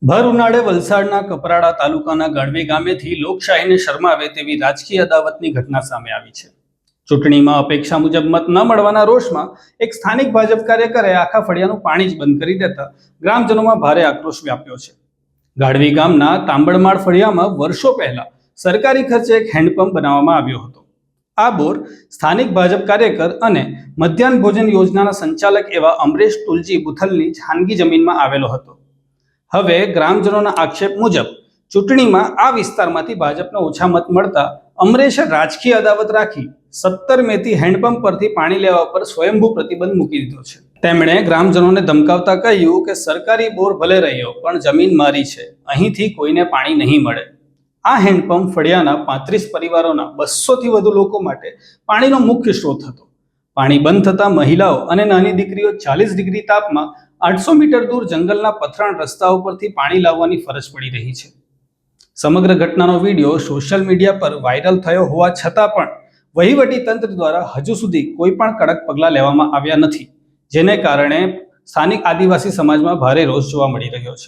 ભર ઉનાળે વલસાડના કપરાડા તાલુકાના ગણવી ગામેથી લોકશાહીને શરમાવે તેવી રાજકીય અદાવતની ઘટના સામે આવી છે. ચૂંટણીમાં અપેક્ષા મુજબ મત ન મળવાના રોષમાં એક સ્થાનિક ભાજપ કાર્યકરે આખા ફળિયાનું પાણી જ બંધ કરી દેતા ગ્રામજનોમાં ભારે આક્રોશ વ્યાપ્યો છે. ગાઢવી ગામના તાંબડમાળ ફળિયામાં વર્ષો પહેલા સરકારી ખર્ચે એક હેન્ડપંપ બનાવવામાં આવ્યો હતો. આ બોર સ્થાનિક ભાજપ કાર્યકર અને મધ્યાહન ભોજન યોજનાના સંચાલક એવા અમરેશ તુલજી બુથલની ખાનગી જમીનમાં આવેલો હતો. હવે ગ્રામજનોના આક્ષેપ મુજબ ચૂંટણીમાં આ વિસ્તારમાંથી ભાજપને ઓછા મત મળતા અમરેશે રાજકીય અદાવત રાખી 17 મેથી હેન્ડપંપ પરથી પાણી લેવા પર સ્વયંભૂ પ્રતિબંધ મૂકી દીધો છે. તેમણે ગ્રામજનોને ધમકાવતા કહ્યું કે સરકારી બોર ભલે રહ્યો પણ જમીન મારી છે, અહીંથી કોઈને પાણી નહીં મળે. આ હેન્ડપંપ ફળિયાના 35 પરિવારોના 200થી વધુ લોકો માટે પાણીનો મુખ્ય સ્ત્રોત હતો. પાણી બંધ થતા મહિલાઓ અને નાની દીકરીઓ 40 ડિગ્રી તાપમાં 800 મીટર દૂર જંગલના પથરાણ રસ્તાઓ પરથી પાણી લાવવાની ફરજ પડી રહી છે. સમગ્ર ઘટનાનો વિડીયો સોશિયલ મીડિયા પર વાયરલ થયો હોવા છતાં પણ વહીવટી તંત્ર દ્વારા હજુ સુધી કોઈ પણ કડક પગલાં લેવામાં આવ્યા નથી, જેને કારણે સ્થાનિક આદિવાસી સમાજમાં ભારે રોષ જોવા મળી રહ્યો છે.